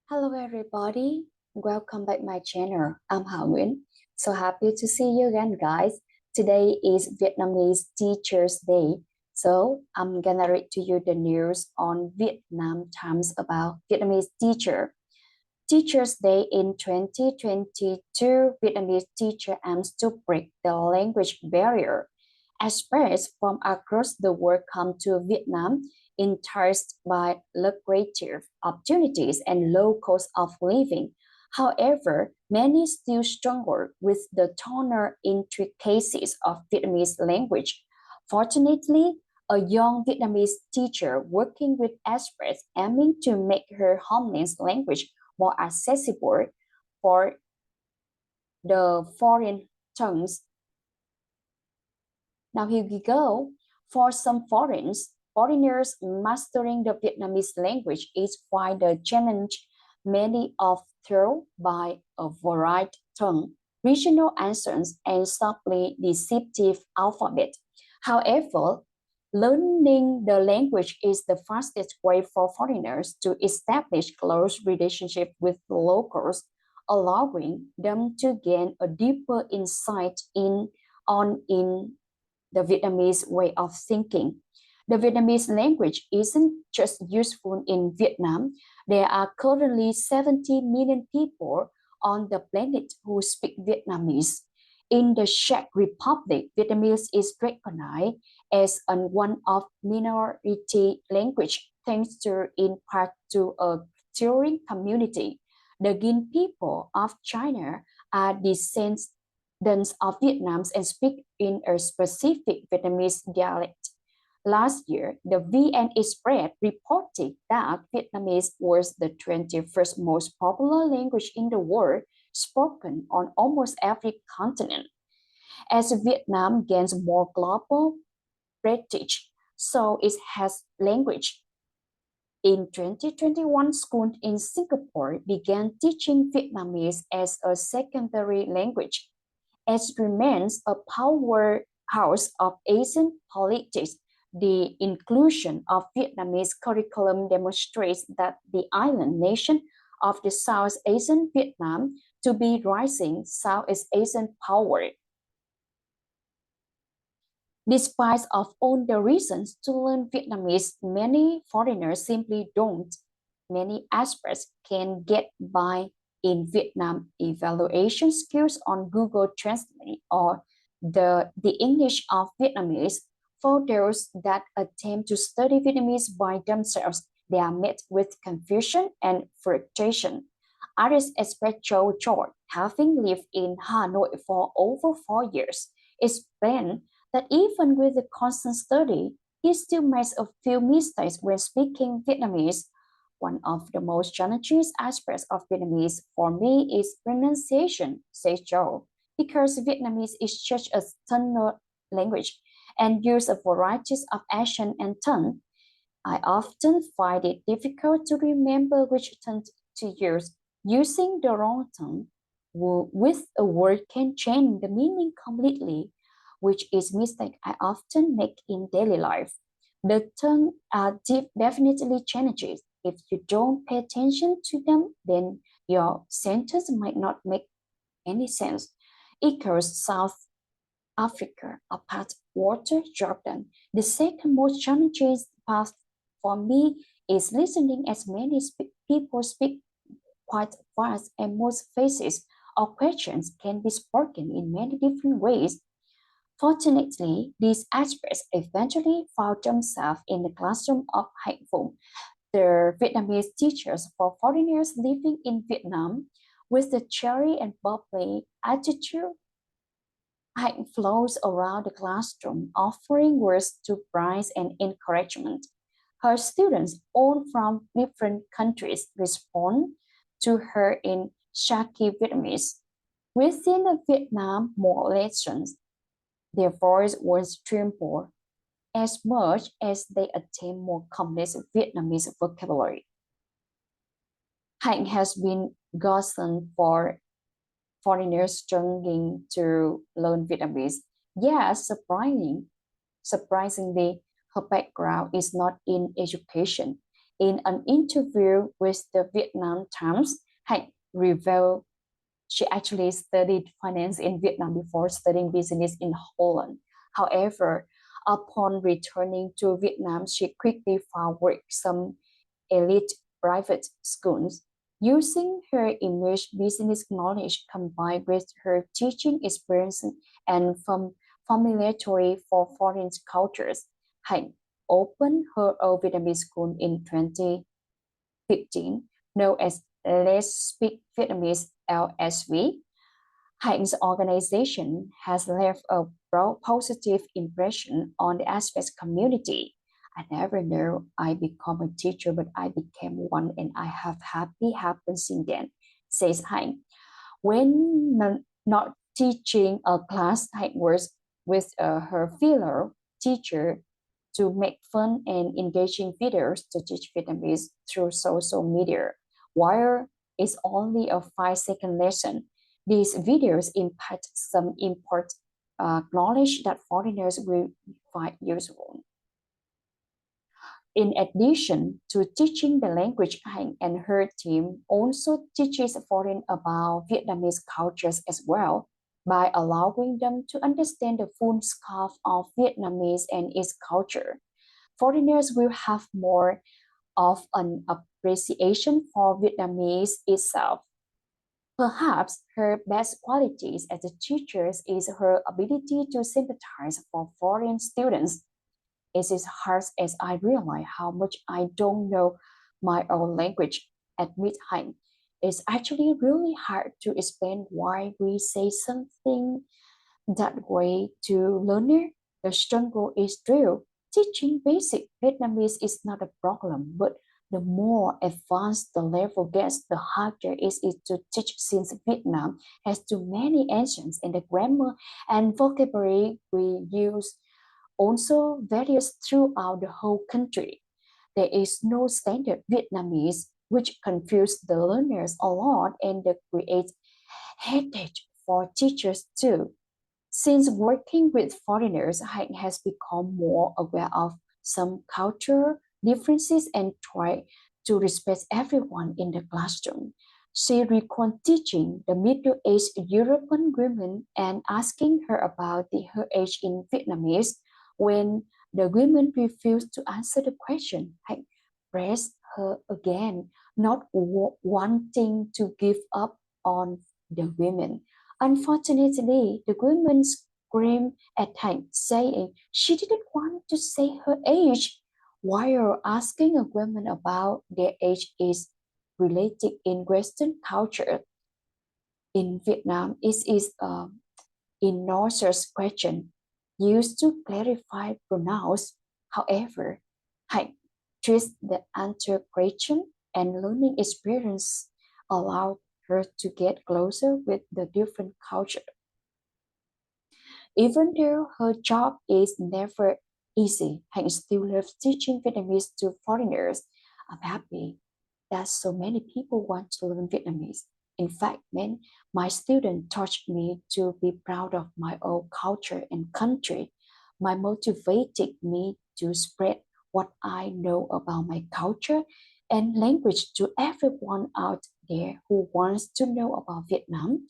Hello everybody, welcome back my channel. I'm Hảo Nguyễn. So happy to see you again guys. Today is Vietnamese Teachers Day. So I'm gonna read to you the news on Vietnam Times about Vietnamese teacher. Teachers Day in 2022, Vietnamese teacher aims to break the language barrier. Experts from across the world come to Vietnam enticed by lucrative opportunities and low cost of living. However, many still struggle with the tonal intricacies of Vietnamese language. Fortunately, a young Vietnamese teacher working with experts aiming to make her homeland language more accessible for the foreign tongues. Now here we go. For some foreigners mastering the Vietnamese language is quite a challenge, many of through by a varied tongue, regional accents, and subtly deceptive alphabet. However, learning the language is the fastest way for foreigners to establish close relationship with locals, allowing them to gain a deeper insight in the Vietnamese way of thinking. The Vietnamese language isn't just useful in Vietnam. There are currently 70 million people on the planet who speak Vietnamese. In the Czech Republic, Vietnamese is recognized as one of minority language thanks to in part to a touring community. The Gin people of China are descendants of Vietnam and speak in a specific Vietnamese dialect. Last year, the VN Express reported that Vietnamese was the 21st most popular language in the world, spoken on almost every continent. As Vietnam gains more global prestige, so it has language. In 2021, schools in Singapore began teaching Vietnamese as a secondary language. It remains a powerhouse of Asian politics. The inclusion of Vietnamese curriculum demonstrates that the island nation of the South Asian Vietnam to be rising Southeast Asian power. Despite of all the reasons to learn Vietnamese, many foreigners simply don't. Many experts can get by in Vietnam evaluation skills on Google Translate or the English of Vietnamese. For those that attempt to study Vietnamese by themselves, they are met with confusion and frustration. Artist expert Joe George, having lived in Hanoi for over 4 years, explained that even with the constant study, he still makes a few mistakes when speaking Vietnamese. One of the most challenging aspects of Vietnamese for me is pronunciation, says Joe, because Vietnamese is such a tonal language and use a variety of accent and tone. I often find it difficult to remember which tone to use. Using the wrong tone with a word can change the meaning completely, which is a mistake I often make in daily life. The tongue definitely changes. If you don't pay attention to them, then your sentence might not make any sense. Echoes South Africa, apart water Jordan. The second most challenging part for me is listening as many people speak quite fast and most phrases or questions can be spoken in many different ways. Fortunately, these experts eventually found themselves in the classroom of Hạnh Phúc, the Vietnamese teachers for foreigners living in Vietnam. With the cheery and bubbly attitude, Hạnh flows around the classroom, offering words to praise and encouragement. Her students, all from different countries, respond to her in Shaki Vietnamese. Within the Vietnam modulations, their voice was tremble as much as they attain more complex Vietnamese vocabulary. Hạnh has been gotten for foreigners struggling to learn Vietnamese. Yes, surprisingly, her background is not in education. In an interview with the Vietnam Times, Hạnh revealed she actually studied finance in Vietnam before studying business in Holland. However, upon returning to Vietnam, she quickly found work some elite private schools. Using her immense business knowledge combined with her teaching experience and familiarity for foreign cultures, Hạnh opened her own Vietnamese school in 2015, known as Let's Speak Vietnamese LSV. Hạnh organization has left a broad positive impression on the aspect community. I never knew I become a teacher, but I became one and I have happy happened since then, says Hạnh. When not teaching a class, Hạnh works with her fellow teacher to make fun and engaging videos to teach Vietnamese through social media. While it's only a 5-second lesson, these videos impart some important knowledge that foreigners will find useful. In addition to teaching the language, Hạnh and her team also teaches foreign about Vietnamese cultures as well by allowing them to understand the full scope of Vietnamese and its culture. Foreigners will have more of an appreciation for Vietnamese itself. Perhaps her best qualities as a teacher is her ability to sympathize for foreign students. It is hard as I realize how much I don't know my own language. Admit Hạnh. It's actually really hard to explain why we say something that way to learner. The struggle is real. Teaching basic Vietnamese is not a problem, but the more advanced the level gets, the harder it is to teach since Vietnam has too many ancients and the grammar and vocabulary we use also varies throughout the whole country. There is no standard Vietnamese, which confuses the learners a lot and creates headache for teachers too. Since working with foreigners, Hạnh has become more aware of some cultural differences and try to respect everyone in the classroom. She recalled teaching the middle-aged European women and asking her about her age in Vietnamese. When the women refused to answer the question, Hạnh pressed her again, not wanting to give up on the women. Unfortunately, the woman screamed at Hạnh, saying she didn't want to say her age. While asking a woman about their age is related in Western culture, in Vietnam, it is a innocuous question used to clarify pronouns. However, Hạnh treats the integration and learning experience allowed her to get closer with the different culture. Even though her job is never easy, Hạnh still loves teaching Vietnamese to foreigners. I'm happy that so many people want to learn Vietnamese. In fact, man, my student taught me to be proud of my own culture and country. My motivated me to spread what I know about my culture and language to everyone out there who wants to know about Vietnam.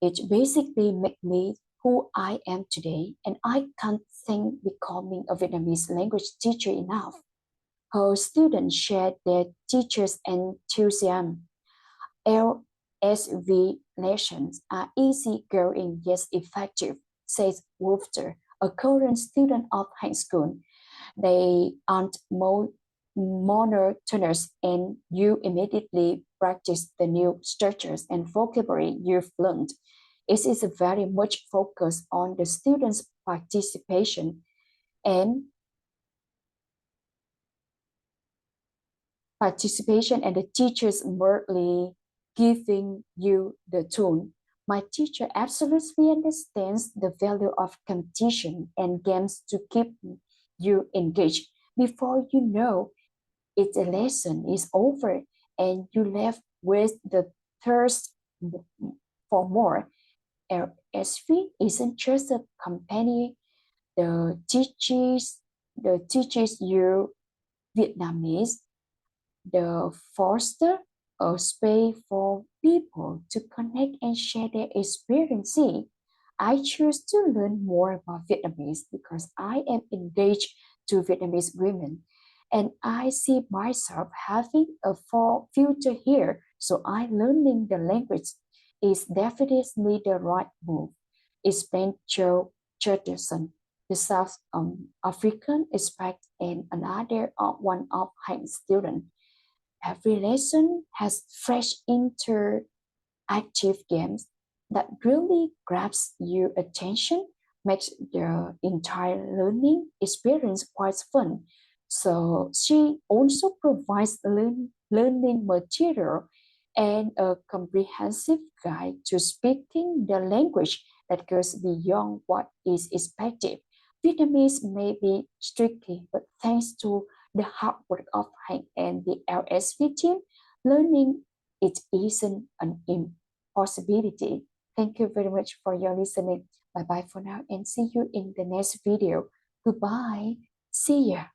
It basically made me who I am today, and I can't think becoming a Vietnamese language teacher enough. Her students shared their teachers' enthusiasm. LSV lessons are easy-going yet effective, says Wolfter, a current student of high school. They aren't monotonous and you immediately practice the new structures and vocabulary you've learned. It is very much focused on the students' and participation and the teachers merely giving you the tool. My teacher absolutely understands the value of competition and games to keep you engaged. Before you know it, the lesson is over and you left with the thirst for more. LSV isn't just a company the teaches you Vietnamese. the foster a space for people to connect and share their experiences. I choose to learn more about Vietnamese because I am engaged to Vietnamese women and I see myself having a future here. So I learning the language is definitely the right move. Explained Joe Jefferson, the South African expert and another one of high student. Every lesson has fresh interactive games that really grabs your attention, makes the entire learning experience quite fun. So she also provides learning material and a comprehensive guide to speaking the language that goes beyond what is expected. Vietnamese may be tricky, but thanks to the hard work of Hank and the LSV team, learning it isn't an impossibility. Thank you very much for your listening. Bye bye for now and see you in the next video. Goodbye. See ya.